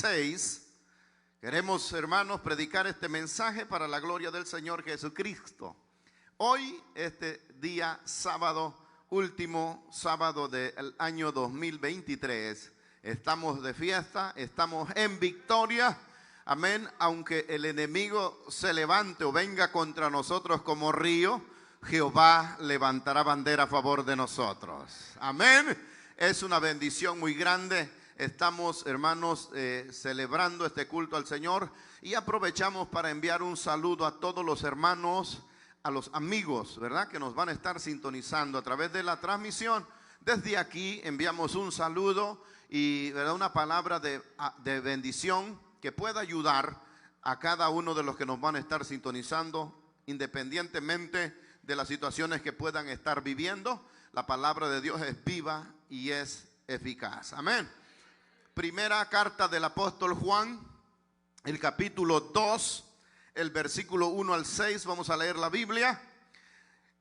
6. Queremos, hermanos, predicar este mensaje para la gloria del Señor Jesucristo. Hoy, este día sábado, último sábado del año 2023, estamos de fiesta, estamos en victoria. Amén. Aunque el enemigo se levante o venga contra nosotros como río, Jehová levantará bandera a favor de nosotros. Amén. Es una bendición muy grande. Estamos, hermanos, celebrando este culto al Señor y aprovechamos para enviar un saludo a todos los hermanos, a los amigos, ¿verdad?, que nos van a estar sintonizando a través de la transmisión. Desde aquí enviamos un saludo y, ¿verdad?, una palabra de bendición que pueda ayudar a cada uno de los que nos van a estar sintonizando, independientemente de las situaciones que puedan estar viviendo. La palabra de Dios es viva y es eficaz. Amén. Primera carta del apóstol Juan, el capítulo 2, el versículo 1 al 6. Vamos a leer la Biblia,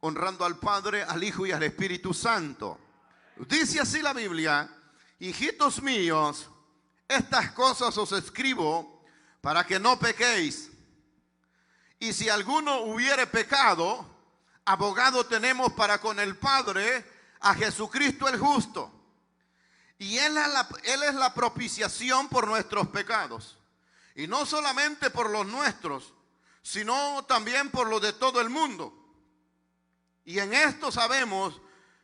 honrando al Padre, al Hijo y al Espíritu Santo. Dice así la Biblia: hijitos míos, estas cosas os escribo para que no pequéis. Y si alguno hubiere pecado, abogado tenemos para con el Padre, a Jesucristo el justo. Y Él es la propiciación por nuestros pecados. Y no solamente por los nuestros, sino también por los de todo el mundo. Y en esto sabemos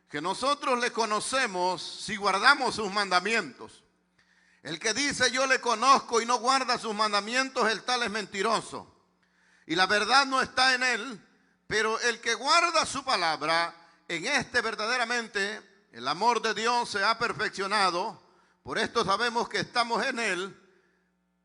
que nosotros le conocemos si guardamos sus mandamientos. El que dice yo le conozco y no guarda sus mandamientos, el tal es mentiroso, y la verdad no está en él. Pero el que guarda su palabra, en este verdaderamente el amor de Dios se ha perfeccionado. Por esto sabemos que estamos en él.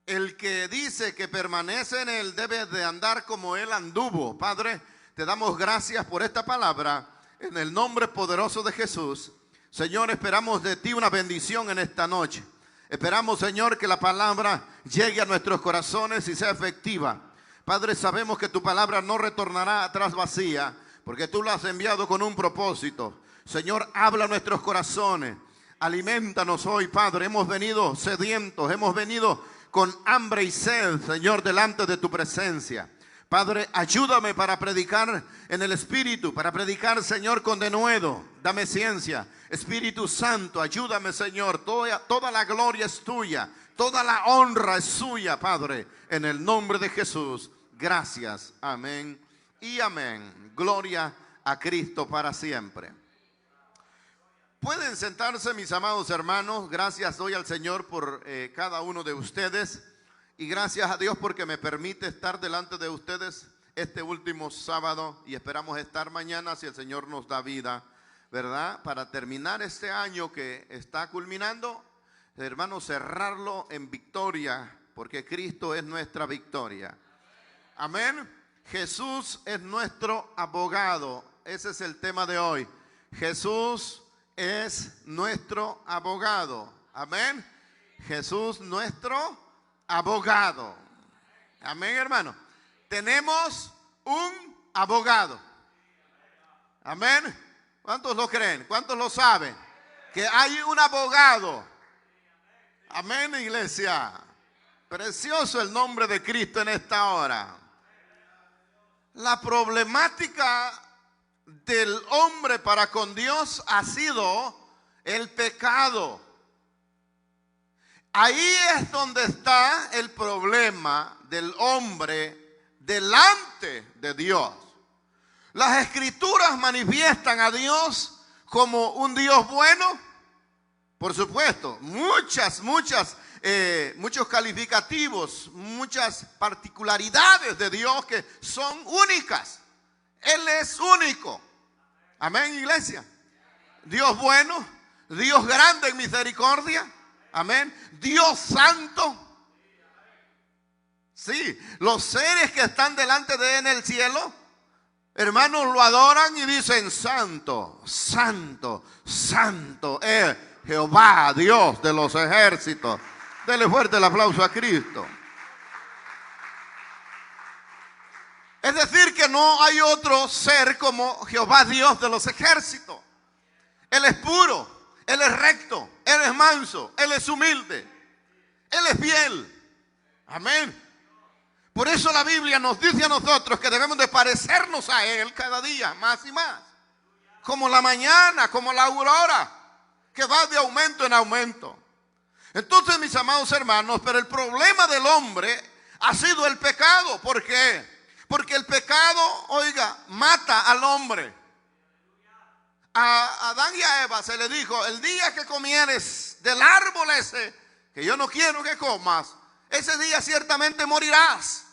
El que dice que permanece en él debe de andar como él anduvo. Padre, te damos gracias por esta palabra en el nombre poderoso de Jesús. Señor, esperamos de ti una bendición en esta noche. Esperamos, Señor, que la palabra llegue a nuestros corazones y sea efectiva. Padre, sabemos que tu palabra no retornará atrás vacía, porque tú la has enviado con un propósito. Señor, habla a nuestros corazones. Aliméntanos hoy, Padre. Hemos venido sedientos, hemos venido con hambre y sed, Señor, delante de tu presencia. Padre, ayúdame para predicar en el Espíritu, para predicar, Señor, con denuedo. Dame ciencia. Espíritu Santo, ayúdame, Señor. Toda la gloria es tuya, toda la honra es suya, Padre. En el nombre de Jesús, gracias. Amén y amén. Gloria a Cristo para siempre. Pueden sentarse, mis amados hermanos. Gracias doy al Señor por cada uno de ustedes. Y gracias a Dios porque me permite estar delante de ustedes este último sábado. Y esperamos estar mañana si el Señor nos da vida, ¿verdad?, para terminar este año que está culminando. Hermanos, cerrarlo en victoria, porque Cristo es nuestra victoria. Amén. Jesús es nuestro abogado. Ese es el tema de hoy. Jesús es nuestro abogado. Amén. Jesús nuestro abogado. Amén, hermano. Tenemos un abogado. Amén. ¿Cuántos lo creen? ¿Cuántos lo saben? Que hay un abogado. Amén, iglesia. Precioso el nombre de Cristo en esta hora. La problemática del hombre para con Dios ha sido el pecado. Ahí es donde está el problema del hombre delante de Dios. Las Escrituras manifiestan a Dios como un Dios bueno. Por supuesto, muchos calificativos, muchas particularidades de Dios que son únicas. Él es único. Amén, iglesia. Dios bueno, Dios grande en misericordia. Amén. Dios santo. Sí, los seres que están delante de él en el cielo, hermanos, lo adoran y dicen: santo, santo, santo es Jehová, Dios de los ejércitos. Dele fuerte el aplauso a Cristo. Es decir, que no hay otro ser como Jehová, Dios de los ejércitos. Él es puro, Él es recto, Él es manso, Él es humilde. Él es fiel. Amén. Por eso la Biblia nos dice a nosotros que debemos de parecernos a Él cada día, más y más. Como la mañana, como la aurora, que va de aumento en aumento. Entonces, mis amados hermanos, pero el problema del hombre ha sido el pecado. ¿Por qué? Porque el pecado, oiga, mata al hombre. A Adán y a Eva se le dijo: el día que comieres del árbol ese, que yo no quiero que comas, ese día ciertamente morirás.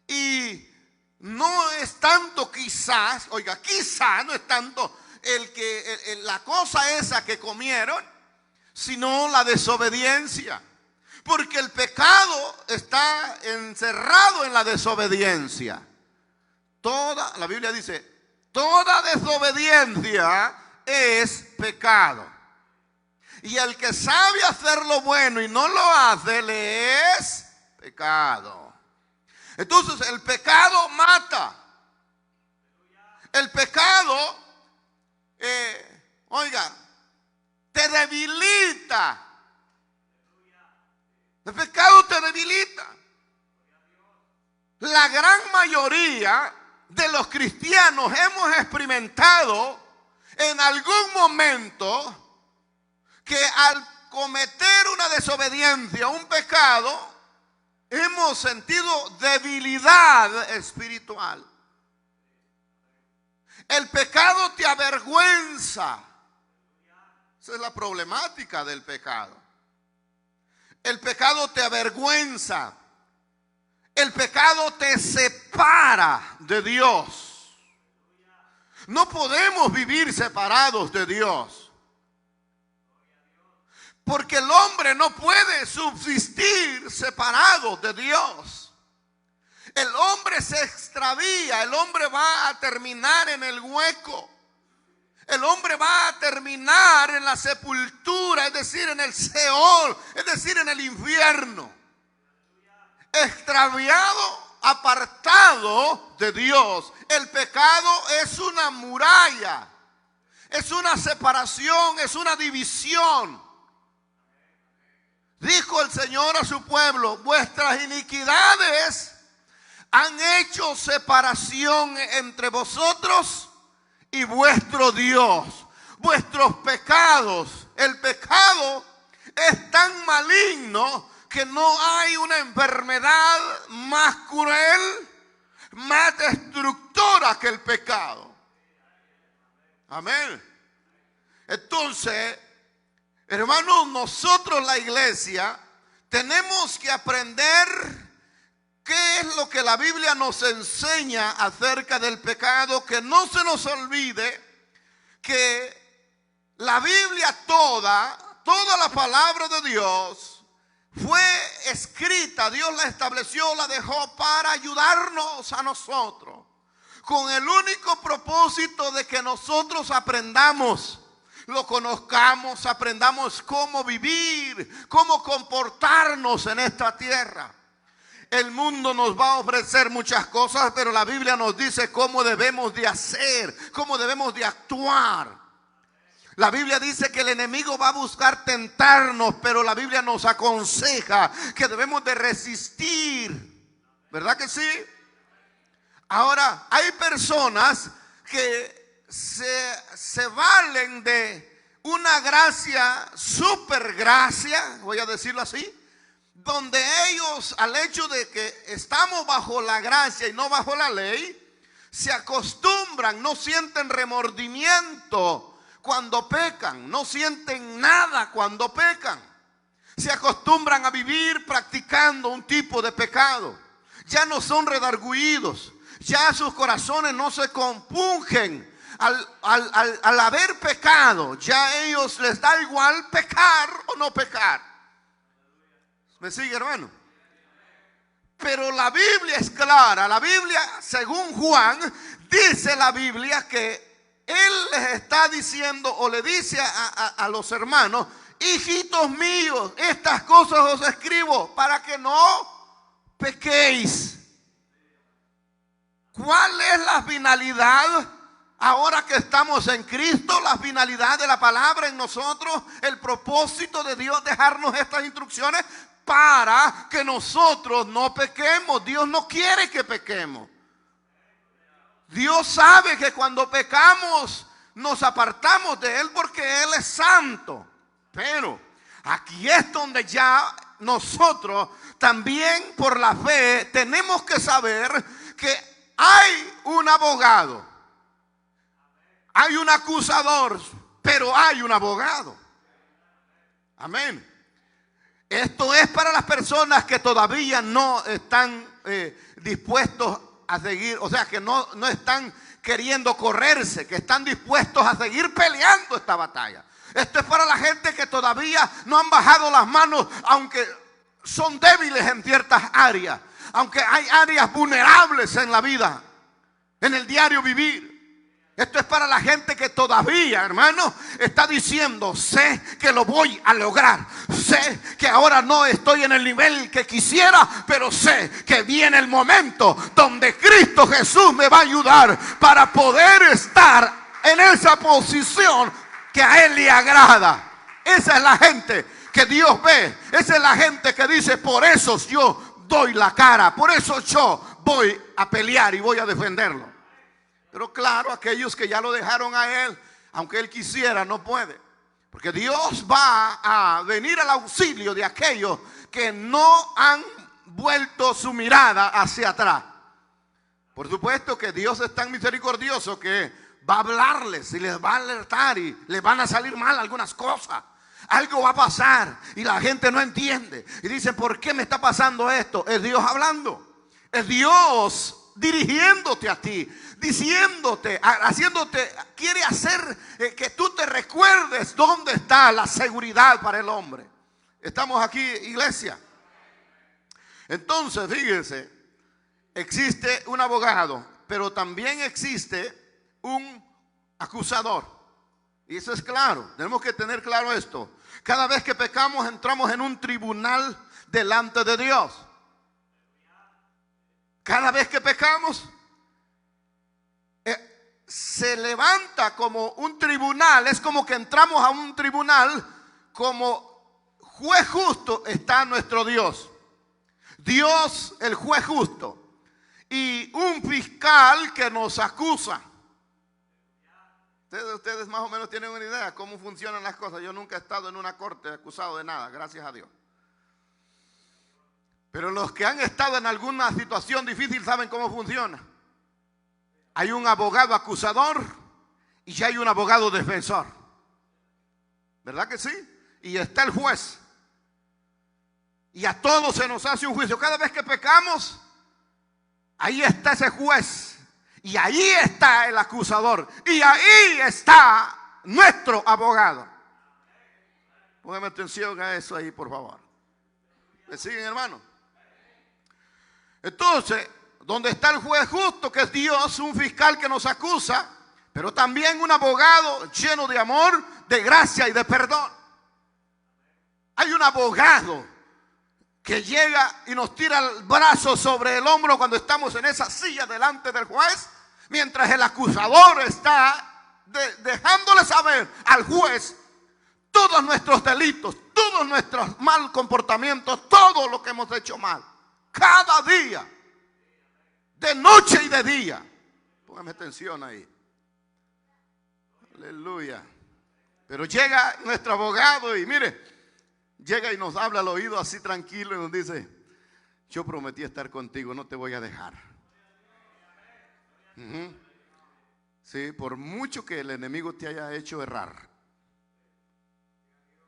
Y no es tanto quizás, oiga, quizás no es tanto la cosa esa que comieron, sino la desobediencia. Porque el pecado está encerrado en la desobediencia. La Biblia dice, toda desobediencia es pecado. Y el que sabe hacer lo bueno y no lo hace, le es pecado. Entonces el pecado mata. El pecado, te debilita. El pecado te debilita. La gran mayoría de los cristianos hemos experimentado en algún momento que al cometer una desobediencia, un pecado, hemos sentido debilidad espiritual. El pecado te avergüenza. Esa es la problemática del pecado. El pecado te avergüenza. El pecado te separa de Dios. No podemos vivir separados de Dios. Porque el hombre no puede subsistir separado de Dios. El hombre se extravía, el hombre va a terminar en el hueco. El hombre va a terminar en la sepultura, es decir, en el Seol, es decir, en el infierno. Extraviado, apartado de Dios. El pecado es una muralla, es una separación, es una división. Dijo el Señor a su pueblo: vuestras iniquidades han hecho separación entre vosotros y vuestro Dios. Vuestros pecados, el pecado es tan maligno que no hay una enfermedad más cruel, más destructora que el pecado. Amén. Entonces, hermanos, nosotros la iglesia tenemos que aprender qué es lo que la Biblia nos enseña acerca del pecado. Que no se nos olvide que la Biblia toda la palabra de Dios fue escrita, Dios la estableció, la dejó para ayudarnos a nosotros, con el único propósito de que nosotros aprendamos, lo conozcamos, aprendamos cómo vivir, cómo comportarnos en esta tierra. El mundo nos va a ofrecer muchas cosas, pero la Biblia nos dice cómo debemos de hacer, cómo debemos de actuar. La Biblia dice que el enemigo va a buscar tentarnos, pero la Biblia nos aconseja que debemos de resistir. ¿Verdad que sí? Ahora, hay personas que se valen de una gracia, supergracia, voy a decirlo así, donde ellos, al hecho de que estamos bajo la gracia y no bajo la ley, se acostumbran, no sienten remordimiento cuando pecan, no sienten nada cuando pecan. Se acostumbran a vivir practicando un tipo de pecado. Ya no son redargüidos, ya sus corazones no se compungen al haber pecado. Ya a ellos les da igual pecar o no pecar. ¿Me sigue, hermano? Pero la Biblia es clara. La Biblia, según Juan, dice la Biblia que él les está diciendo, o le dice a los hermanos: hijitos míos, estas cosas os escribo para que no pequéis. ¿Cuál es la finalidad Ahora que estamos en Cristo, la finalidad de la palabra en nosotros, el propósito de Dios dejarnos estas instrucciones para que nosotros no pequemos. Dios no quiere que pequemos. Dios sabe que cuando pecamos nos apartamos de Él porque Él es santo. Pero aquí es donde ya nosotros también por la fe tenemos que saber que hay un abogado. Hay un acusador, pero hay un abogado. Amén. Esto es para las personas que todavía no están dispuestos a seguir, o sea, que no están queriendo correrse, que están dispuestos a seguir peleando esta batalla. Esto es para la gente que todavía no han bajado las manos, aunque son débiles en ciertas áreas, aunque hay áreas vulnerables en la vida, en el diario vivir. Esto es para la gente que todavía, hermano, está diciendo: sé que lo voy a lograr. Sé que ahora no estoy en el nivel que quisiera, pero sé que viene el momento donde Cristo Jesús me va a ayudar para poder estar en esa posición que a Él le agrada. Esa es la gente que Dios ve. Esa es la gente que dice: por eso yo doy la cara, por eso yo voy a pelear y voy a defenderlo. Pero claro, aquellos que ya lo dejaron a Él, aunque Él quisiera, no puede. Porque Dios va a venir al auxilio de aquellos que no han vuelto su mirada hacia atrás. Por supuesto que Dios es tan misericordioso que va a hablarles y les va a alertar y les van a salir mal algunas cosas. Algo va a pasar y la gente no entiende. Y dicen: ¿por qué me está pasando esto? Es Dios hablando. Es Dios dirigiéndote a ti, diciéndote, haciéndote, quiere hacer que tú te recuerdes dónde está la seguridad para el hombre. Estamos aquí, iglesia. Entonces, fíjense, existe un abogado, pero también existe un acusador. Y eso es claro, tenemos que tener claro esto. Cada vez que pecamos entramos en un tribunal delante de Dios. Cada vez que pecamos, se levanta como un tribunal. Es como que entramos a un tribunal. Como juez justo está nuestro Dios. Dios, el juez justo. Y un fiscal que nos acusa. Ustedes más o menos tienen una idea cómo funcionan las cosas. Yo nunca he estado en una corte acusado de nada, gracias a Dios. Pero los que han estado en alguna situación difícil saben cómo funciona. Hay un abogado acusador y ya hay un abogado defensor. ¿Verdad que sí? Y está el juez. Y a todos se nos hace un juicio. Cada vez que pecamos, ahí está ese juez. Y ahí está el acusador. Y ahí está nuestro abogado. Póngame atención a eso ahí, por favor. ¿Me siguen, hermano? Entonces, donde está el juez justo, que es Dios, un fiscal que nos acusa, pero también un abogado lleno de amor, de gracia y de perdón. Hay un abogado que llega y nos tira el brazo sobre el hombro cuando estamos en esa silla delante del juez, mientras el acusador está dejándole saber al juez todos nuestros delitos, todos nuestros mal comportamientos, todo lo que hemos hecho mal. Cada día, de noche y de día. Póngame atención ahí. Aleluya. Pero llega nuestro abogado y mire, llega y nos habla al oído así tranquilo y nos dice: yo prometí estar contigo, no te voy a dejar. Sí, por mucho que el enemigo te haya hecho errar.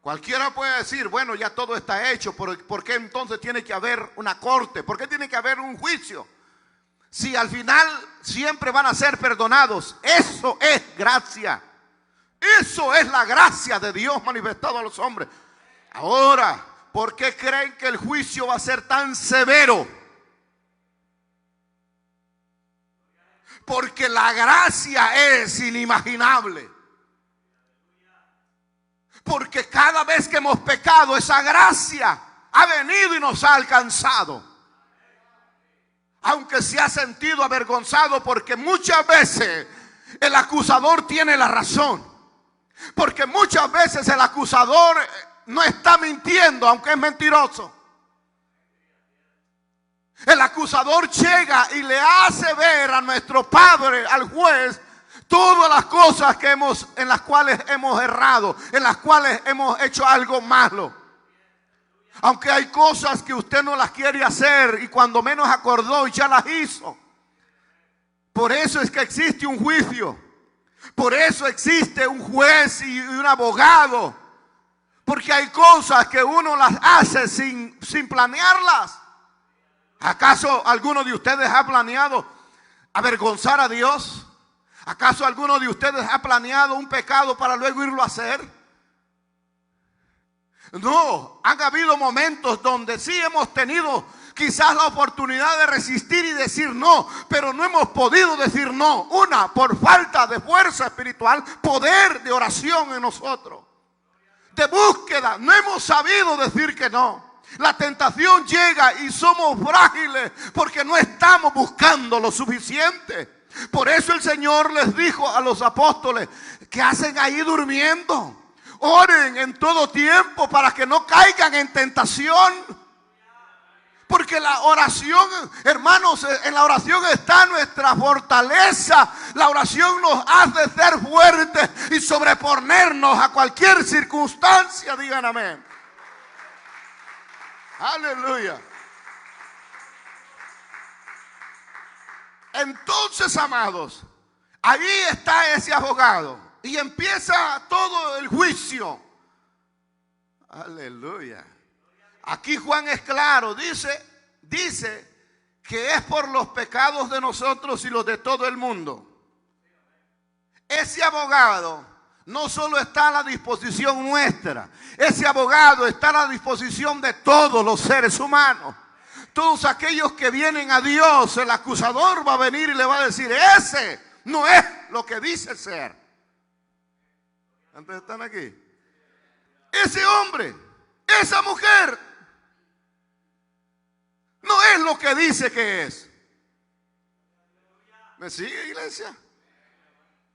Cualquiera puede decir: bueno, ya todo está hecho, ¿por qué entonces tiene que haber una corte? ¿Por qué tiene que haber un juicio? Si al final siempre van a ser perdonados. Eso es gracia. Eso es la gracia de Dios manifestado a los hombres. Ahora, ¿por qué creen que el juicio va a ser tan severo? Porque la gracia es inimaginable. Porque cada vez que hemos pecado, esa gracia ha venido y nos ha alcanzado. Aunque se ha sentido avergonzado, porque muchas veces el acusador tiene la razón. Porque muchas veces el acusador no está mintiendo, aunque es mentiroso. El acusador llega y le hace ver a nuestro Padre, al juez, todas las cosas en las cuales hemos errado, en las cuales hemos hecho algo malo. Aunque hay cosas que usted no las quiere hacer y cuando menos acordó ya las hizo. Por eso es que existe un juicio. Por eso existe un juez y un abogado. Porque hay cosas que uno las hace sin planearlas. ¿Acaso alguno de ustedes ha planeado avergonzar a Dios? ¿Acaso alguno de ustedes ha planeado un pecado para luego irlo a hacer? No, han habido momentos donde sí hemos tenido quizás la oportunidad de resistir y decir no, pero no hemos podido decir no. Una, por falta de fuerza espiritual, poder de oración en nosotros, de búsqueda, no hemos sabido decir que no. La tentación llega y somos frágiles porque no estamos buscando lo suficiente. Por eso el Señor les dijo a los apóstoles: ¿qué hacen ahí durmiendo? Oren en todo tiempo para que no caigan en tentación. Porque la oración, hermanos, en la oración está nuestra fortaleza. La oración nos hace ser fuertes y sobreponernos a cualquier circunstancia. Digan amén. Aleluya. Entonces, amados, ahí está ese abogado y empieza todo el juicio. Aleluya. Aquí Juan es claro, dice que es por los pecados de nosotros y los de todo el mundo. Ese abogado no solo está a la disposición nuestra, ese abogado está a la disposición de todos los seres humanos. Todos aquellos que vienen a Dios, el acusador va a venir y le va a decir: ese no es lo que dice ser. ¿Cuántos están aquí? Ese hombre, esa mujer, no es lo que dice que es. ¿Me sigue, iglesia?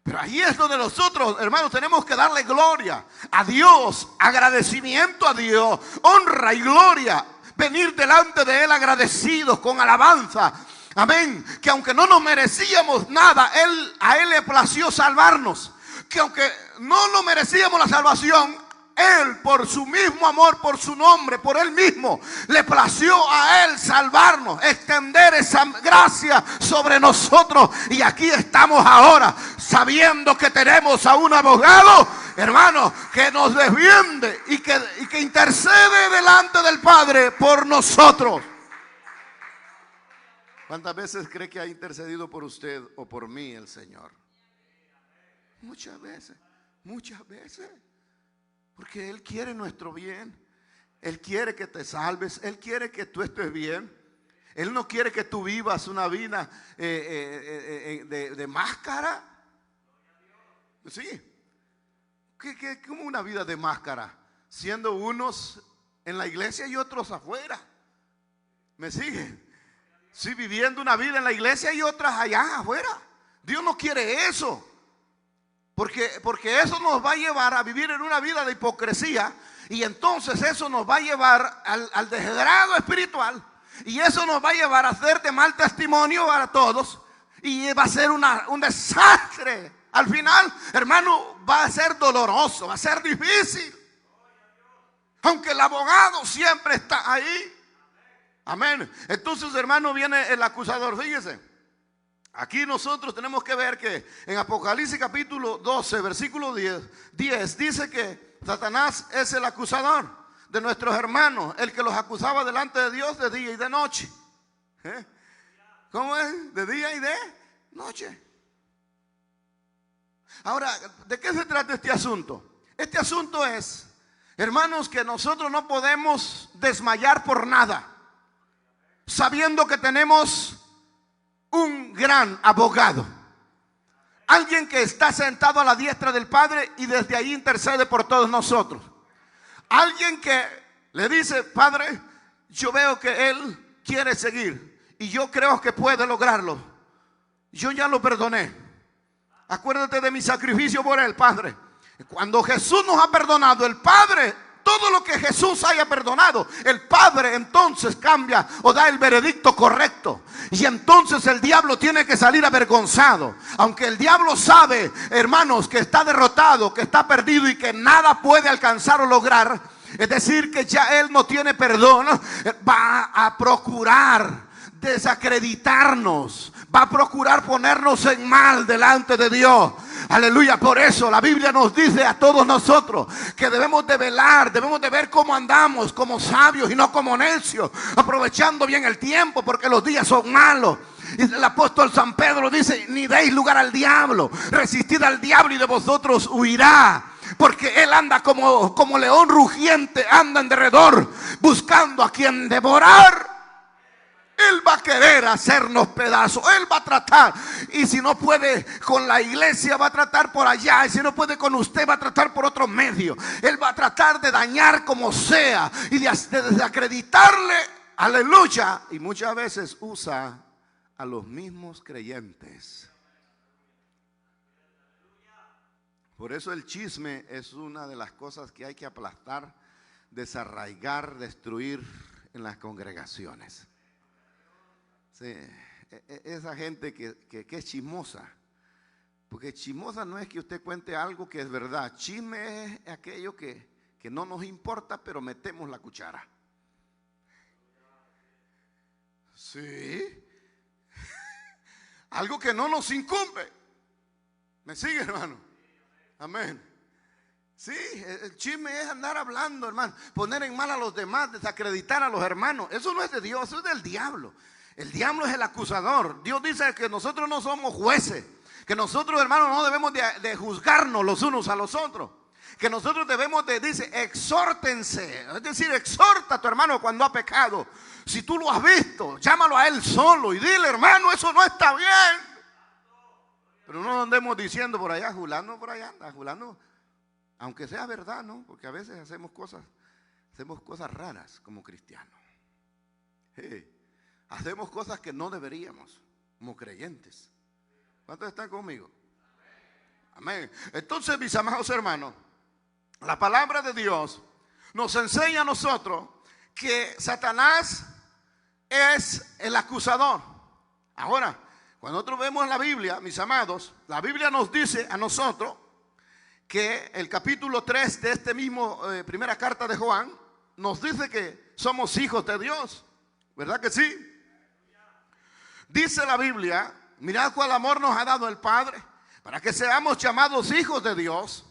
Pero ahí es donde nosotros, hermanos, tenemos que darle gloria a Dios, agradecimiento a Dios, honra y gloria. Venir delante de Él agradecidos, con alabanza. Amén. Que aunque no nos merecíamos nada, a Él le plació salvarnos. Que aunque no lo merecíamos la salvación, Él, por su mismo amor, por su nombre, por Él mismo, le plació a Él salvarnos, extender esa gracia sobre nosotros. Y aquí estamos ahora, sabiendo que tenemos a un abogado, hermano, que nos defiende y que intercede delante del Padre por nosotros. ¿Cuántas veces cree que ha intercedido por usted o por mí el Señor? Muchas veces, muchas veces. Porque Él quiere nuestro bien. Él quiere que te salves. Él quiere que tú estés bien. Él no quiere que tú vivas una vida de máscara. Sí. ¿Cómo una vida de máscara? Siendo unos en la iglesia y otros afuera. ¿Me siguen? Sí, viviendo una vida en la iglesia y otras allá afuera. Dios no quiere eso. Porque eso nos va a llevar a vivir en una vida de hipocresía. Y entonces eso nos va a llevar al degrado espiritual. Y eso nos va a llevar a hacer de mal testimonio a todos. Y va a ser un desastre. Al final, hermano, va a ser doloroso, va a ser difícil. Aunque el abogado siempre está ahí. Amén. Entonces, hermano, viene el acusador. Fíjese. Aquí nosotros tenemos que ver que en Apocalipsis capítulo 12, versículo 10 dice que Satanás es el acusador de nuestros hermanos, el que los acusaba delante de Dios de día y de noche. ¿Cómo es? De día y de noche. Ahora, ¿de qué se trata este asunto? Este asunto es, hermanos, que nosotros no podemos desmayar por nada, sabiendo que tenemos un gran abogado, alguien que está sentado a la diestra del Padre y desde ahí intercede por todos nosotros. Alguien que le dice: Padre, yo veo que él quiere seguir y yo creo que puede lograrlo. Yo ya lo perdoné. Acuérdate de mi sacrificio por el Padre. Cuando Jesús nos ha perdonado, el Padre, todo lo que Jesús haya perdonado, el Padre entonces cambia o da el veredicto correcto. Y entonces el diablo tiene que salir avergonzado. Aunque el diablo sabe, hermanos, que está derrotado, que está perdido y que nada puede alcanzar o lograr, es decir, que ya él no tiene perdón, va a procurar desacreditarnos, va a procurar ponernos en mal delante de Dios. Aleluya. Por eso la Biblia nos dice a todos nosotros que debemos de velar, debemos de ver cómo andamos, como sabios y no como necios, aprovechando bien el tiempo, porque los días son malos. Y el apóstol San Pedro dice: ni deis lugar al diablo, resistid al diablo y de vosotros huirá. Porque él anda como león rugiente, anda en derredor buscando a quien devorar. Él va a querer hacernos pedazos. Él va a tratar. Y si no puede con la iglesia, va a tratar por allá. Y si no puede con usted, va a tratar por otro medio. Él va a tratar de dañar como sea y de desacreditarle. Aleluya. Y muchas veces usa a los mismos creyentes. Por eso el chisme es una de las cosas que hay que aplastar, desarraigar, destruir en las congregaciones. Sí, esa gente que es chismosa, porque chismosa no es que usted cuente algo que es verdad. Chisme es aquello que no nos importa, pero metemos la cuchara. Sí, algo que no nos incumbe. ¿Me sigue, hermano? Amén. Sí, el chisme es andar hablando, hermano, poner en mal a los demás, desacreditar a los hermanos. Eso no es de Dios, eso es del diablo. El diablo es el acusador. Dios dice que nosotros no somos jueces, que nosotros, hermanos, no debemos de juzgarnos los unos a los otros, que nosotros debemos de, dice, exhórtense, es decir, exhorta a tu hermano cuando ha pecado. Si tú lo has visto, llámalo a él solo y dile: hermano, eso no está bien. Pero no andemos diciendo por allá, Julano por allá anda, Julano, aunque sea verdad, ¿no? Porque a veces hacemos cosas raras como cristianos. Hacemos cosas que no deberíamos como creyentes. ¿Cuántos están conmigo? Amén. Entonces, mis amados hermanos, la palabra de Dios nos enseña a nosotros que Satanás es el acusador. Ahora, cuando nosotros vemos la Biblia, mis amados, la Biblia nos dice a nosotros que el capítulo 3 de este mismo primera carta de Juan nos dice que somos hijos de Dios. ¿Verdad que sí? Dice la Biblia: mirad cuál amor nos ha dado el Padre para que seamos llamados hijos de Dios.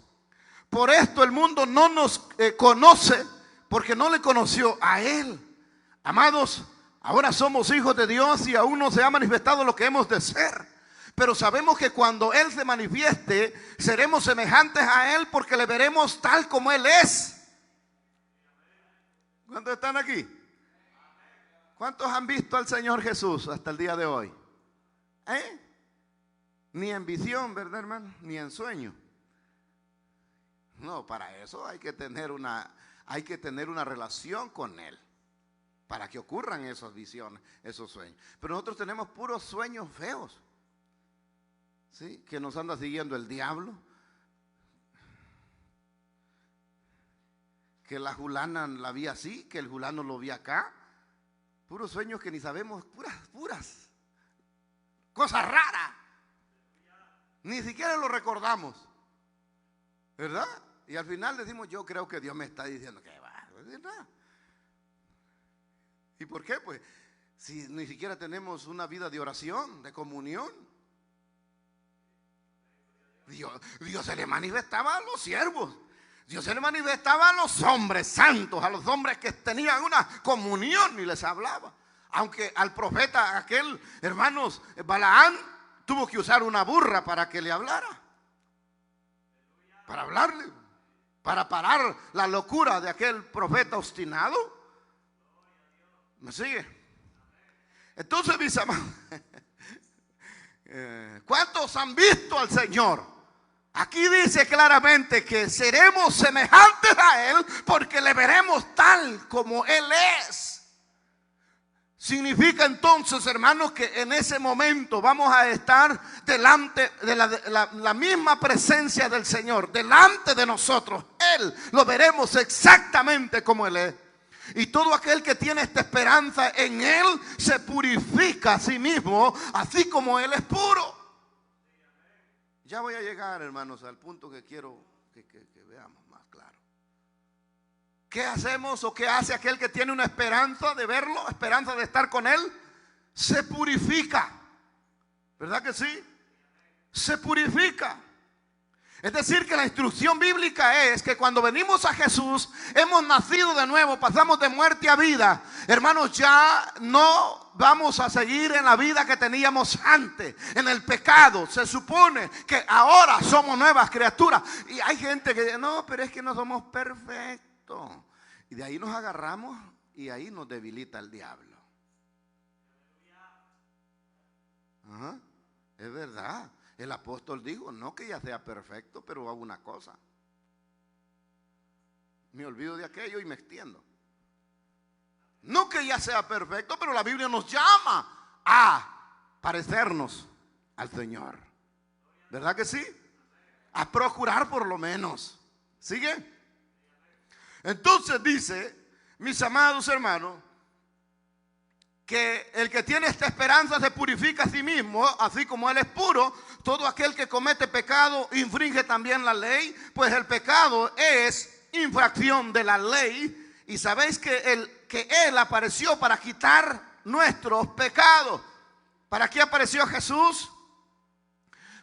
Por esto el mundo no nos conoce, porque no le conoció a Él. Amados, ahora somos hijos de Dios y aún no se ha manifestado lo que hemos de ser. Pero sabemos que cuando Él se manifieste, seremos semejantes a Él, porque le veremos tal como Él es. ¿Cuántos están aquí? ¿Cuántos han visto al Señor Jesús hasta el día de hoy? Ni en visión, ¿verdad, hermano? Ni en sueño. No, para eso hay que tener una relación con Él, para que ocurran esas visiones, esos sueños. Pero nosotros tenemos puros sueños feos, ¿sí? Que nos anda siguiendo el diablo, que la Julana la vi así, que el Julano lo vi acá. Puros sueños que ni sabemos, puras cosas raras. Ni siquiera lo recordamos, ¿verdad? Y al final decimos: yo creo que Dios me está diciendo que va. ¿Y por qué? Pues si ni siquiera tenemos una vida de oración, de comunión. Dios se le manifestaba a los siervos. Dios se le manifestaba a los hombres santos, a los hombres que tenían una comunión, y les hablaba. Aunque al profeta aquel, hermanos, Balaán, tuvo que usar una burra para que le hablara. Para hablarle, para parar la locura de aquel profeta obstinado. ¿Me sigue? Entonces, mis amados, ¿cuántos han visto al Señor? Aquí dice claramente que seremos semejantes a Él, porque le veremos tal como Él es. Significa entonces, hermanos, que en ese momento vamos a estar delante de la misma presencia del Señor, delante de nosotros. Él lo veremos exactamente como Él es. Y todo aquel que tiene esta esperanza en Él se purifica a sí mismo, así como Él es puro. Ya voy a llegar, hermanos, al punto que quiero que veamos más claro. ¿Qué hacemos o qué hace aquel que tiene una esperanza de verlo, esperanza de estar con Él? Se purifica. ¿Verdad que sí? Se purifica. Es decir, que la instrucción bíblica es que cuando venimos a Jesús, hemos nacido de nuevo, pasamos de muerte a vida. Hermanos, ya no vamos a seguir en la vida que teníamos antes, en el pecado. Se supone que ahora somos nuevas criaturas. Y hay gente que dice, no, pero es que no somos perfectos. Y de ahí nos agarramos y ahí nos debilita el diablo. Ajá, es verdad. El apóstol dijo, no que ya sea perfecto, pero hago una cosa. Me olvido de aquello y me extiendo. No que ya sea perfecto, pero la Biblia nos llama a parecernos al Señor. ¿Verdad que sí? A procurar por lo menos. ¿Sigue? Entonces dice, mis amados hermanos, que el que tiene esta esperanza se purifica a sí mismo, así como Él es puro. Todo aquel que comete pecado infringe también la ley, pues el pecado es infracción de la ley. Y sabéis que Él apareció para quitar nuestros pecados. ¿Para qué apareció Jesús?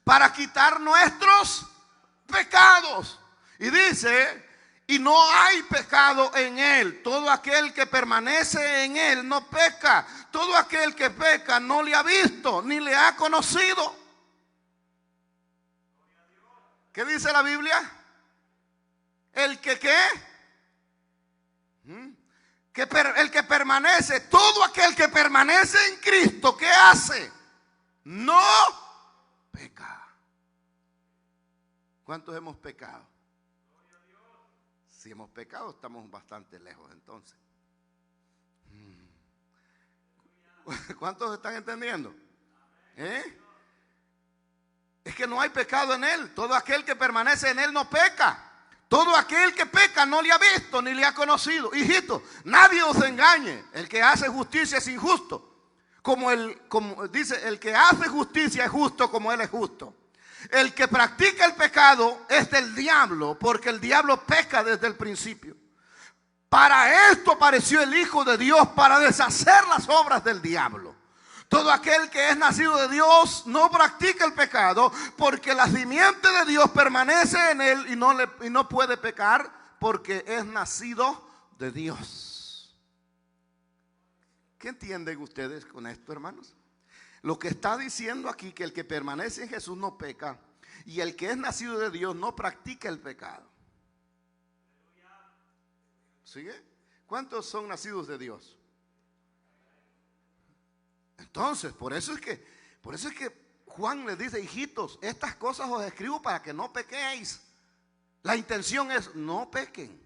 Para quitar nuestros pecados. Y dice, y no hay pecado en Él. Todo aquel que permanece en Él no peca. Todo aquel que peca no le ha visto ni le ha conocido. ¿Qué dice la Biblia? El que ¿qué? El que permanece, todo aquel que permanece en Cristo, ¿qué hace? No peca. ¿Cuántos hemos pecado? Si hemos pecado, estamos bastante lejos entonces. ¿Cuántos están entendiendo? Es que no hay pecado en Él. Todo aquel que permanece en Él no peca. Todo aquel que peca no le ha visto ni le ha conocido. Hijito, nadie os engañe. El que hace justicia es injusto. Como dice, el que hace justicia es justo como Él es justo. El que practica el pecado es del diablo, porque el diablo peca desde el principio. Para esto apareció el Hijo de Dios, para deshacer las obras del diablo. Todo aquel que es nacido de Dios no practica el pecado, porque la simiente de Dios permanece en él y no puede pecar, porque es nacido de Dios. ¿Qué entienden ustedes con esto, hermanos? Lo que está diciendo aquí, que el que permanece en Jesús no peca, y el que es nacido de Dios no practica el pecado. ¿Sigue? ¿Cuántos son nacidos de Dios? Entonces, por eso es que Juan les dice, hijitos, estas cosas os escribo para que no pequéis. La intención es, no pequen,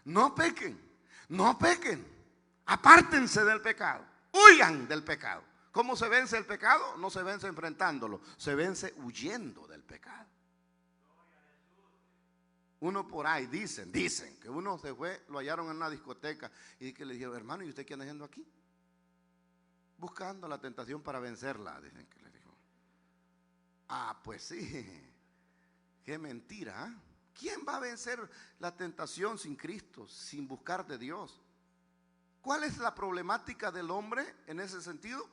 no pequen, no pequen. Apártense del pecado, huyan del pecado. ¿Cómo se vence el pecado? No se vence enfrentándolo, se vence huyendo del pecado. Uno por ahí dicen que uno se fue, lo hallaron en una discoteca y que le dijeron, hermano, ¿y usted qué anda haciendo aquí? Buscando la tentación para vencerla, dicen que le dijo. Ah, pues sí, qué mentira, ¿eh? ¿Quién va a vencer la tentación sin Cristo, sin buscar de Dios? ¿Cuál es la problemática del hombre en ese sentido?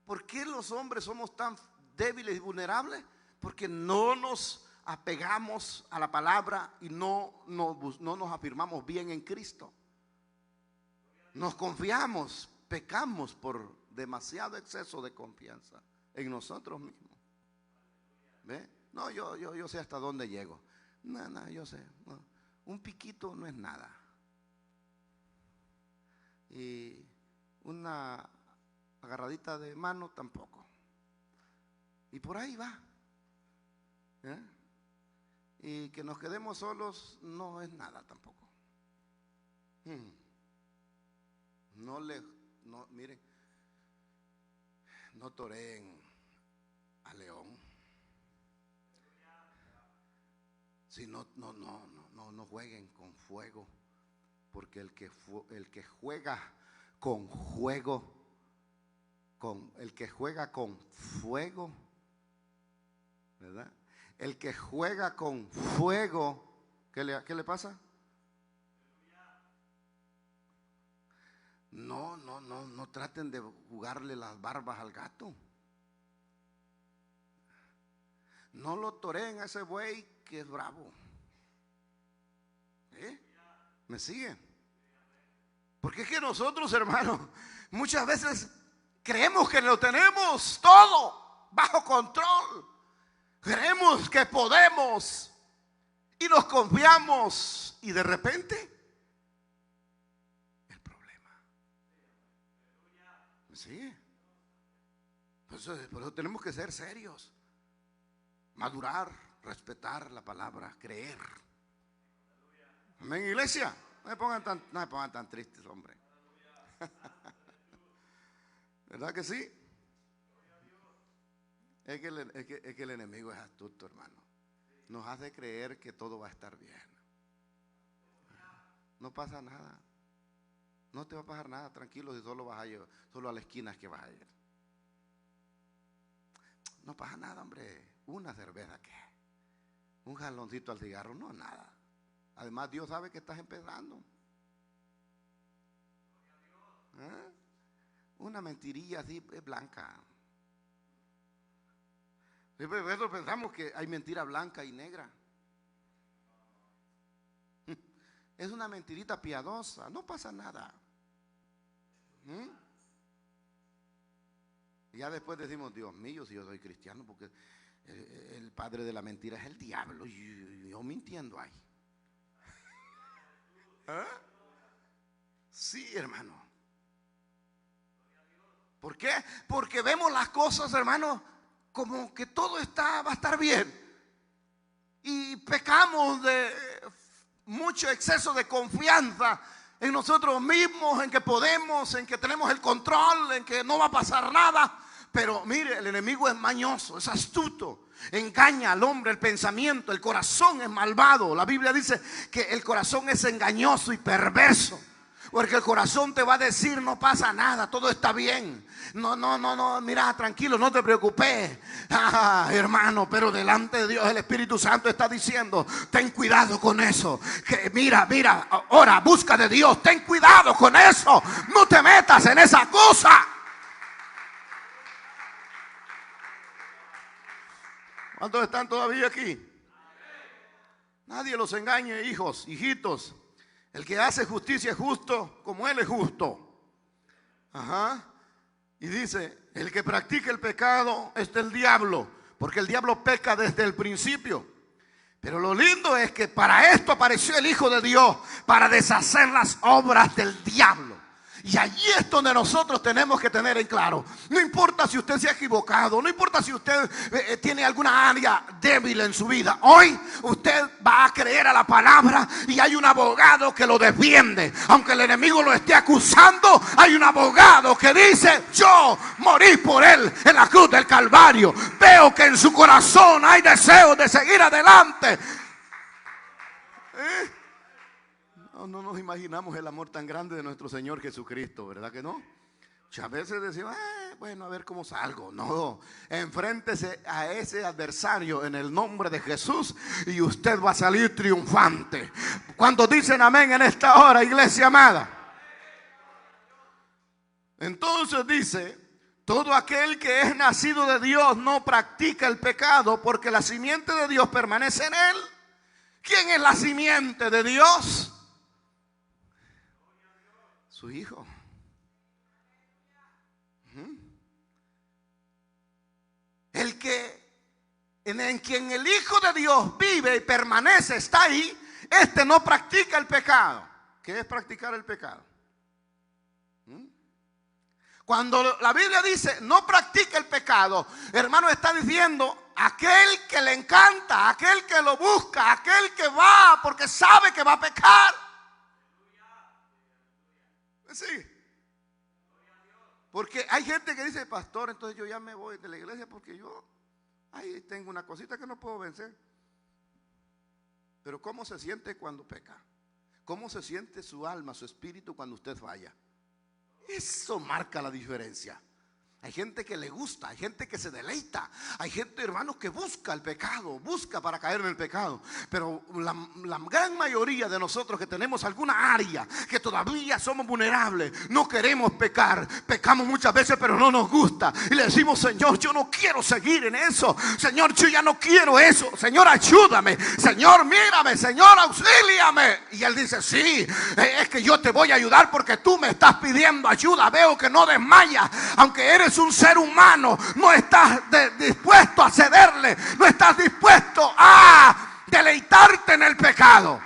¿Por qué los hombres somos tan débiles y vulnerables? Porque no nos apegamos a la palabra y no nos afirmamos bien en Cristo. Nos confiamos, pecamos por demasiado exceso de confianza en nosotros mismos. ¿Ve? No, yo sé hasta dónde llego. No, yo sé. No. Un piquito no es nada. Y una agarradita de mano tampoco. Y por ahí va. Y que nos quedemos solos no es nada tampoco. Miren, no toreen a león. Si no jueguen con fuego, porque el que juega con fuego, el que juega con fuego, ¿verdad? El que juega con fuego, ¿qué le pasa? No traten de jugarle las barbas al gato. No lo toreen a ese buey que es bravo. ¿Me siguen? Porque es que nosotros, hermanos, muchas veces creemos que lo tenemos todo bajo control. Creemos que podemos y nos confiamos, y de repente el problema. ¿Me sigue? Por eso tenemos que ser serios, madurar, respetar la palabra, creer. Amén, iglesia. No me pongan tan tristes, hombre. ¿Verdad que sí? Es que el enemigo es astuto, hermano. Nos hace creer que todo va a estar bien. No pasa nada. No te va a pasar nada, tranquilo, si solo vas a ir, solo a la esquina es que vas a ir. No pasa nada, hombre. Una cerveza, ¿qué? Un jaloncito al cigarro, no, nada. Además, Dios sabe que estás empezando. Una mentirilla así es blanca. Por eso pensamos que hay mentira blanca y negra. Es una mentirita piadosa, no pasa nada. Y ya después decimos, Dios mío, si yo soy cristiano, porque el padre de la mentira es el diablo, y yo mintiendo ahí. Sí, hermano. ¿Por qué? Porque vemos las cosas, hermano, como que todo va a estar bien. Y pecamos de mucho exceso de confianza en nosotros mismos, en que podemos, en que tenemos el control, en que no va a pasar nada. Pero mire, el enemigo es mañoso, es astuto, engaña al hombre, el pensamiento, el corazón es malvado. La Biblia dice que el corazón es engañoso y perverso. Porque el corazón te va a decir, no pasa nada, todo está bien. No, mira, tranquilo, no te preocupes. Hermano, pero delante de Dios el Espíritu Santo está diciendo, ten cuidado con eso. Que mira, ora, busca de Dios, ten cuidado con eso. No te metas en esa cosa. ¿Cuántos están todavía aquí? Nadie los engañe, hijos, hijitos. El que hace justicia es justo como Él es justo. Y dice, el que practica el pecado es del diablo, porque el diablo peca desde el principio. Pero lo lindo es que para esto apareció el Hijo de Dios, para deshacer las obras del diablo. Y allí es donde nosotros tenemos que tener en claro. No importa si usted se ha equivocado, no importa si usted tiene alguna área débil en su vida. Hoy usted va a creer a la palabra y hay un abogado que lo defiende. Aunque el enemigo lo esté acusando, hay un abogado que dice, yo morí por él en la cruz del Calvario. Veo que en su corazón hay deseo de seguir adelante. No nos imaginamos el amor tan grande de nuestro Señor Jesucristo, ¿verdad que no? Muchas veces decimos, bueno, a ver cómo salgo. No, enfréntese a ese adversario en el nombre de Jesús y usted va a salir triunfante. ¿Cuántos dicen amén en esta hora, iglesia amada? Entonces dice, todo aquel que es nacido de Dios no practica el pecado, porque la simiente de Dios permanece en él. ¿Quién es la simiente de Dios? Su Hijo. El que en quien el Hijo de Dios vive y permanece, está ahí, este no practica el pecado. ¿Qué es practicar el pecado? Cuando la Biblia dice no practica el pecado, hermano, está diciendo aquel que le encanta, aquel que lo busca, aquel que va porque sabe que va a pecar. Sí. Porque hay gente que dice, pastor, entonces yo ya me voy de la iglesia porque yo ahí tengo una cosita que no puedo vencer. Pero ¿cómo se siente cuando peca? ¿Cómo se siente su alma, su espíritu cuando usted falla? Eso marca la diferencia. Hay gente que le gusta, hay gente que se deleita, hay gente, hermanos, que busca el pecado, busca para caer en el pecado. Pero la gran mayoría de nosotros que tenemos alguna área que todavía somos vulnerables, no queremos pecar. Pecamos muchas veces, pero no nos gusta. Y le decimos, Señor, yo no quiero seguir en eso. Señor, yo ya no quiero eso. Señor, ayúdame. Señor, mírame. Señor, auxíliame. Y Él dice, sí, es que yo te voy a ayudar porque tú me estás pidiendo ayuda. Veo que no desmayas, aunque eres un ser humano, no estás dispuesto a cederle, no estás dispuesto a deleitarte en el pecado.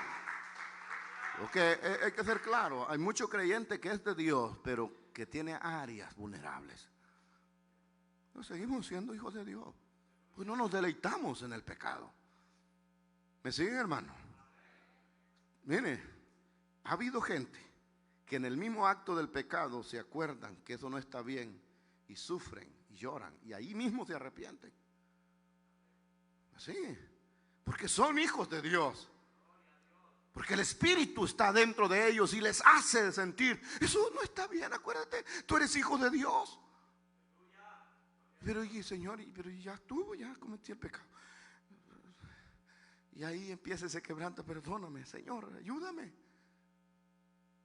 Porque hay que ser claro, hay mucho creyente que es de Dios, pero que tiene áreas vulnerables. No seguimos siendo hijos de Dios, pues no nos deleitamos en el pecado. ¿Me siguen, hermano? Mire, ha habido gente que en el mismo acto del pecado se acuerdan que eso no está bien y sufren y lloran y ahí mismo se arrepienten. Así, porque son hijos de Dios, porque el Espíritu está dentro de ellos y les hace sentir, eso no está bien, acuérdate, tú eres hijo de Dios. Pero y Señor, pero ya estuvo, ya cometí el pecado. Y ahí empieza ese quebranto, perdóname, Señor, ayúdame.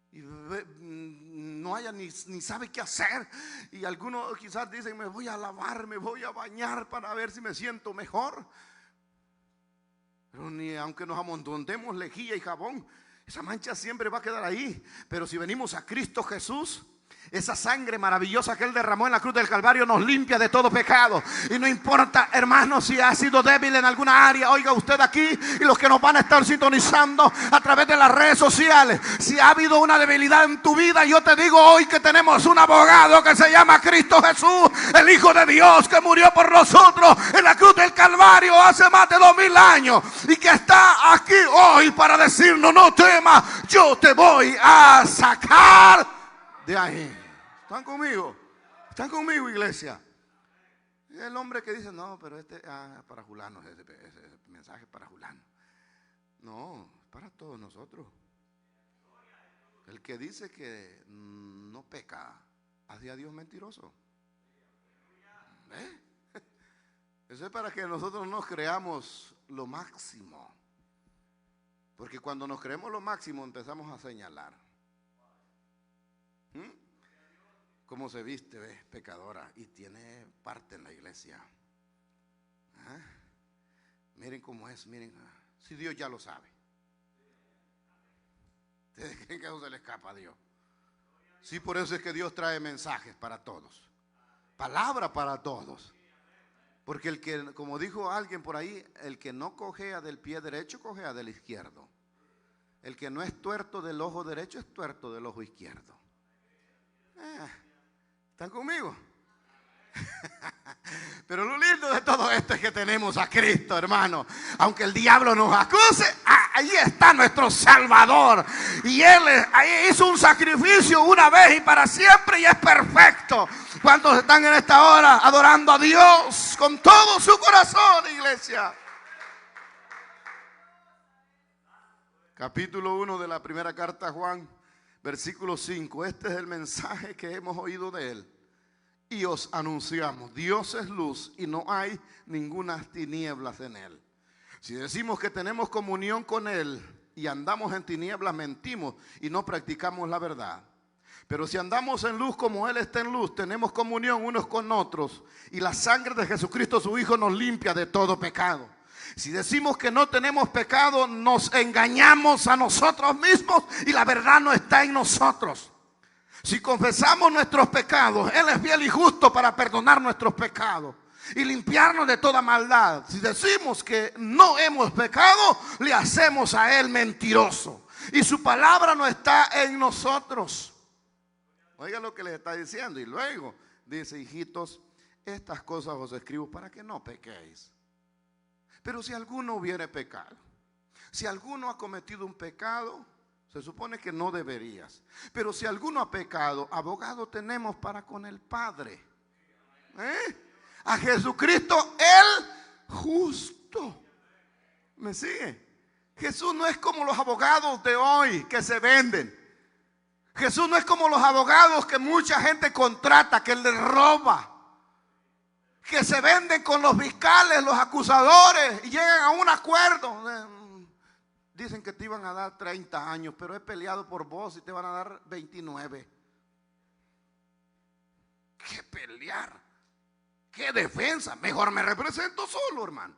Y no haya ni sabe qué hacer. Y algunos quizás dicen, me voy a lavar, me voy a bañar para ver si me siento mejor. Pero ni aunque nos amontonemos lejía y jabón, esa mancha siempre va a quedar ahí. Pero si venimos a Cristo Jesús, esa sangre maravillosa que Él derramó en la cruz del Calvario nos limpia de todo pecado. Y no importa, hermano, si ha sido débil en alguna área. Oiga usted aquí y los que nos van a estar sintonizando a través de las redes sociales, si ha habido una debilidad en tu vida, yo te digo hoy que tenemos un abogado que se llama Cristo Jesús, el Hijo de Dios, que murió por nosotros en la cruz del Calvario hace más de 2000 años y que está aquí hoy para decirnos, no temas, yo te voy a sacar de ahí. ¿Están conmigo? ¿Están conmigo, iglesia? El hombre que dice, no, pero para Julano, ese mensaje es para Julano. No, es para todos nosotros. El que dice que no peca, hace a Dios mentiroso. ¿Ve? Eso es para que nosotros nos creamos lo máximo. Porque cuando nos creemos lo máximo empezamos a señalar. ¿Cómo se viste? ¿Ves? Pecadora y tiene parte en la iglesia. ¿Ah? Miren cómo es, miren. Si Dios ya lo sabe. ¿Ustedes creen que eso se le escapa a Dios? Sí, por eso es que Dios trae mensajes para todos, palabra para todos. Porque el que, como dijo alguien por ahí, el que no cojea del pie derecho, cojea del izquierdo. El que no es tuerto del ojo derecho, es tuerto del ojo izquierdo. ¿Están conmigo? Pero lo lindo de todo esto es que tenemos a Cristo, hermano. Aunque el diablo nos acuse, ahí está nuestro Salvador. Y Él hizo un sacrificio una vez y para siempre y es perfecto. ¿Cuántos están en esta hora adorando a Dios con todo su corazón, iglesia? Capítulo 1 de la primera carta a Juan, versículo 5. Este es el mensaje que hemos oído de Él y os anunciamos. Dios es luz y no hay ninguna tinieblas en Él. Si decimos que tenemos comunión con Él y andamos en tinieblas, mentimos y no practicamos la verdad. Pero si andamos en luz como Él está en luz, tenemos comunión unos con otros y la sangre de Jesucristo su Hijo nos limpia de todo pecado. Si decimos que no tenemos pecado, nos engañamos a nosotros mismos y la verdad no está en nosotros. Si confesamos nuestros pecados, Él es fiel y justo para perdonar nuestros pecados y limpiarnos de toda maldad. Si decimos que no hemos pecado, le hacemos a Él mentiroso y su palabra no está en nosotros. Oiga lo que les está diciendo y luego dice, hijitos, estas cosas os escribo para que no pequéis. Pero si alguno hubiere pecado, si alguno ha cometido un pecado, Se supone que no deberías. Pero si alguno ha pecado, abogado tenemos para con el Padre. A Jesucristo el justo. ¿Me sigue? Jesús no es como los abogados de hoy que se venden. Jesús no es como los abogados que mucha gente contrata, que le roba, que se venden con los fiscales, los acusadores y llegan a un acuerdo. Dicen que te iban a dar 30 años, pero he peleado por vos y te van a dar 29. ¿Qué pelear? ¿Qué defensa? Mejor me represento solo, hermano.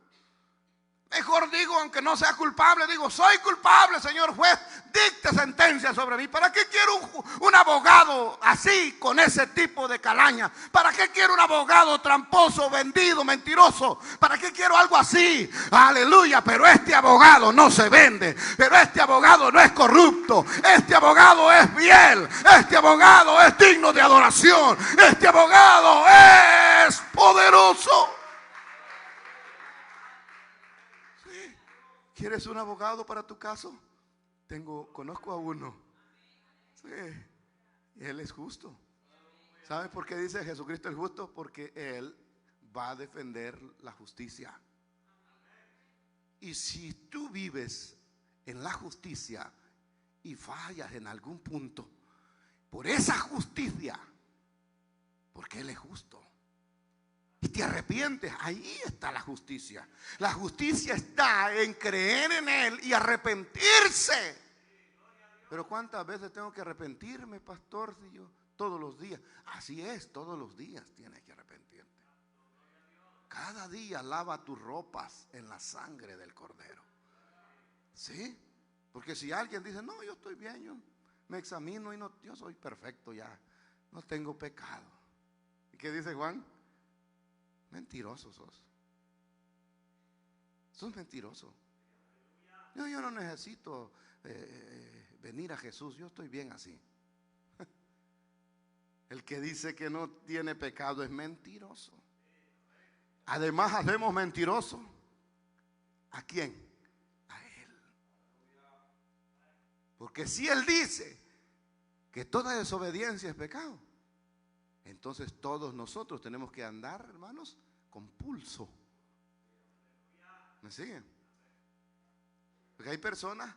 Mejor digo, aunque no sea culpable, digo, soy culpable, señor juez, dicte sentencia sobre mí. ¿Para qué quiero un abogado así, con ese tipo de calaña? ¿Para qué quiero un abogado tramposo, vendido, mentiroso? ¿Para qué quiero algo así? Aleluya, pero este abogado no se vende. Pero este abogado no es corrupto. Este abogado es fiel. Este abogado es digno de adoración. Este abogado es poderoso. ¿Quieres un abogado para tu caso? Conozco a uno. Sí, él es justo. ¿Sabes por qué dice Jesucristo es justo? Porque Él va a defender la justicia. Y si tú vives en la justicia y fallas en algún punto, por esa justicia, porque Él es justo, y te arrepientes, ahí está la justicia. La justicia está en creer en Él y arrepentirse. Pero ¿cuántas veces tengo que arrepentirme, pastor? Si yo, todos los días. Así es, todos los días tienes que arrepentirte. Cada día lava tus ropas en la sangre del Cordero. ¿Sí? Porque si alguien dice, no, yo estoy bien, yo me examino y no, yo soy perfecto ya, no tengo pecado. ¿Y qué dice Juan? Mentiroso sos. Sos mentiroso. Yo no necesito venir a Jesús. Yo estoy bien así. El que dice que no tiene pecado es mentiroso. Además hacemos mentiroso. ¿A quién? A Él. Porque si Él dice que toda desobediencia es pecado, entonces todos nosotros tenemos que andar, hermanos, con pulso. ¿Me siguen? Porque hay personas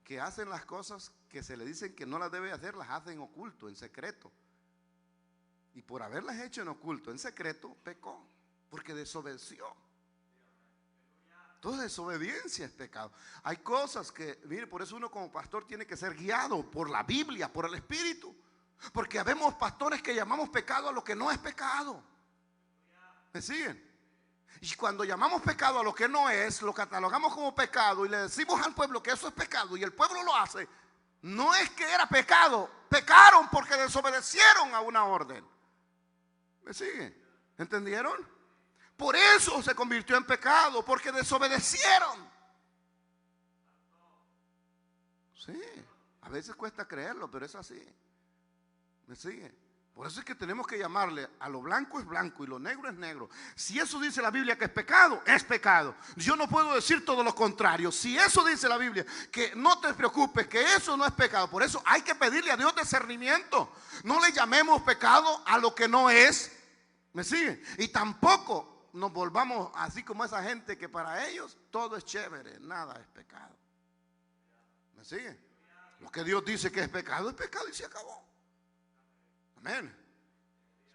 que hacen las cosas que se le dicen que no las debe hacer, las hacen oculto, en secreto. Y por haberlas hecho en oculto, en secreto, pecó, porque desobedeció. Toda desobediencia es pecado. Hay cosas que, mire, por eso uno como pastor tiene que ser guiado por la Biblia, por el Espíritu. Porque habemos pastores que llamamos pecado a lo que no es pecado. ¿Me siguen? Y cuando llamamos pecado a lo que no es, lo catalogamos como pecado y le decimos al pueblo que eso es pecado y el pueblo lo hace, no es que era pecado, pecaron porque desobedecieron a una orden. ¿Me siguen? ¿Entendieron? Por eso se convirtió en pecado, porque desobedecieron. Sí, a veces cuesta creerlo, pero es así. ¿Me sigue? Por eso es que tenemos que llamarle a lo blanco es blanco y lo negro es negro. Si eso dice la Biblia que es pecado, es pecado. Yo no puedo decir todo lo contrario. Si eso dice la Biblia, que no te preocupes, que eso no es pecado. Por eso hay que pedirle a Dios discernimiento. No le llamemos pecado a lo que no es. ¿Me sigue? Y tampoco nos volvamos así como esa gente que para ellos todo es chévere, nada es pecado. ¿Me sigue? Lo que Dios dice que es pecado y se acabó. Amén.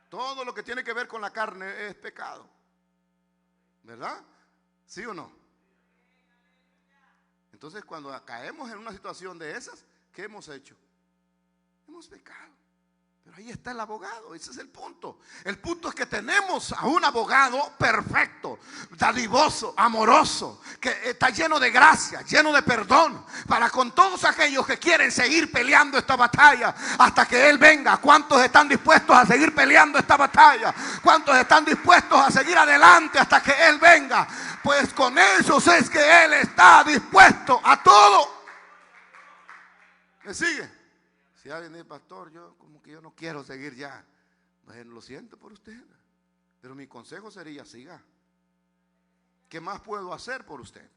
Todo lo que tiene que ver con la carne es pecado. ¿Verdad? ¿Sí o no? Entonces cuando caemos en una situación de esas, ¿qué hemos hecho? Hemos pecado. Pero ahí está el abogado, ese es el punto. El punto es que tenemos a un abogado perfecto, dadivoso, amoroso, que está lleno de gracia, lleno de perdón, para con todos aquellos que quieren seguir peleando esta batalla hasta que Él venga. ¿Cuántos están dispuestos a seguir peleando esta batalla? ¿Cuántos están dispuestos a seguir adelante hasta que Él venga? Pues con ellos es que Él está dispuesto a todo. ¿Me sigue? Si alguien dice, pastor, yo no quiero seguir ya. Bueno, lo siento por usted, pero mi consejo sería, siga. ¿Qué más puedo hacer por usted?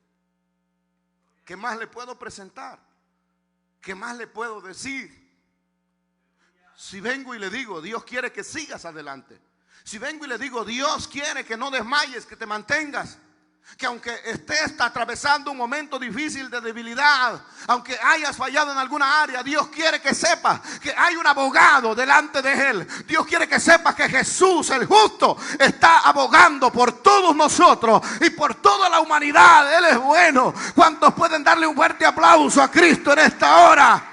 ¿Qué más le puedo presentar? ¿qué más le puedo decir? Si vengo y le digo, Dios quiere que sigas adelante. Si vengo y le digo, Dios quiere que no desmayes, que te mantengas. Que aunque estés atravesando un momento difícil de debilidad, aunque hayas fallado en alguna área, Dios quiere que sepas que hay un abogado delante de Él. Dios quiere que sepas que Jesús, el justo, está abogando por todos nosotros y por toda la humanidad. Él es bueno. ¿Cuántos pueden darle un fuerte aplauso a Cristo en esta hora?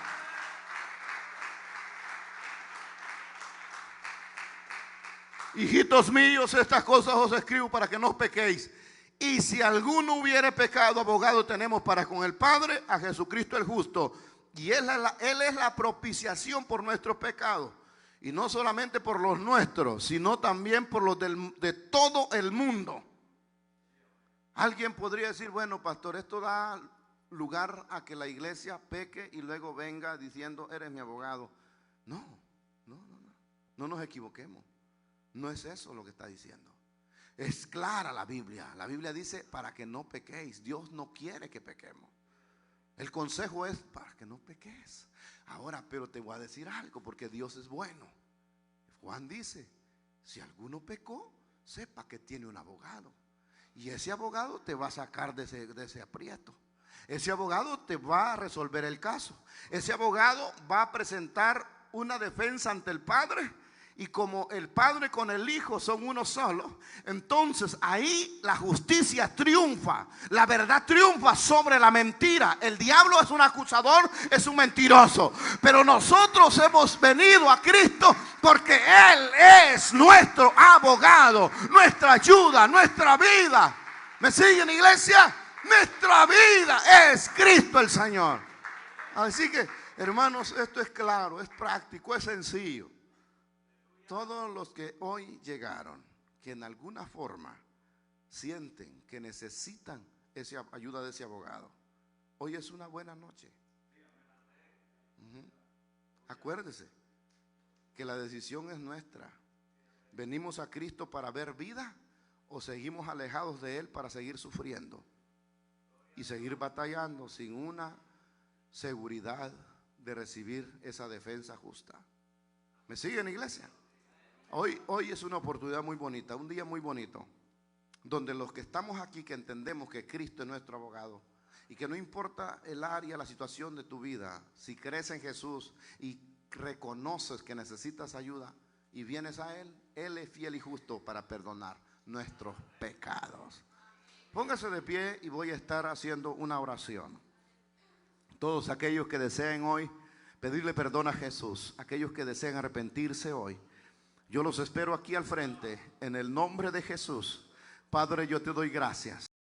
Hijitos míos, estas cosas os escribo para que no pequéis. Y si alguno hubiere pecado, abogado tenemos para con el Padre, a Jesucristo el justo. Y Él es la propiciación por nuestros pecados. Y no solamente por los nuestros, sino también por los de todo el mundo. Alguien podría decir, bueno, pastor, esto da lugar a que la iglesia peque y luego venga diciendo, eres mi abogado. No nos equivoquemos. No es eso lo que está diciendo. Es clara la Biblia. La Biblia dice para que no pequéis. Dios no quiere que pequemos. El consejo es para que no peques. Ahora, pero te voy a decir algo, porque Dios es bueno. Juan dice, si alguno pecó, sepa que tiene un abogado. Y ese abogado te va a sacar de ese aprieto. Ese abogado te va a resolver el caso. Ese abogado va a presentar una defensa ante el Padre. Y como el Padre con el Hijo son uno solo, entonces ahí la justicia triunfa. La verdad triunfa sobre la mentira. El diablo es un acusador, es un mentiroso. Pero nosotros hemos venido a Cristo porque Él es nuestro abogado, nuestra ayuda, nuestra vida. ¿Me siguen, iglesia? Nuestra vida es Cristo el Señor. Así que, hermanos, esto es claro, es práctico, es sencillo. Todos los que hoy llegaron, que en alguna forma sienten que necesitan esa ayuda de ese abogado, hoy es una buena noche. Acuérdese que la decisión es nuestra. ¿Venimos a Cristo para ver vida o seguimos alejados de Él para seguir sufriendo y seguir batallando sin una seguridad de recibir esa defensa justa? ¿Me siguen, iglesia? Hoy es una oportunidad muy bonita, un día muy bonito, donde los que estamos aquí, que entendemos que Cristo es nuestro abogado y que no importa el área, la situación de tu vida, si crees en Jesús y reconoces que necesitas ayuda y vienes a Él, Él es fiel y justo para perdonar nuestros pecados. Póngase de pie y voy a estar haciendo una oración. Todos aquellos que deseen hoy pedirle perdón a Jesús, aquellos que deseen arrepentirse hoy, yo los espero aquí al frente en el nombre de Jesús. Padre, yo te doy gracias.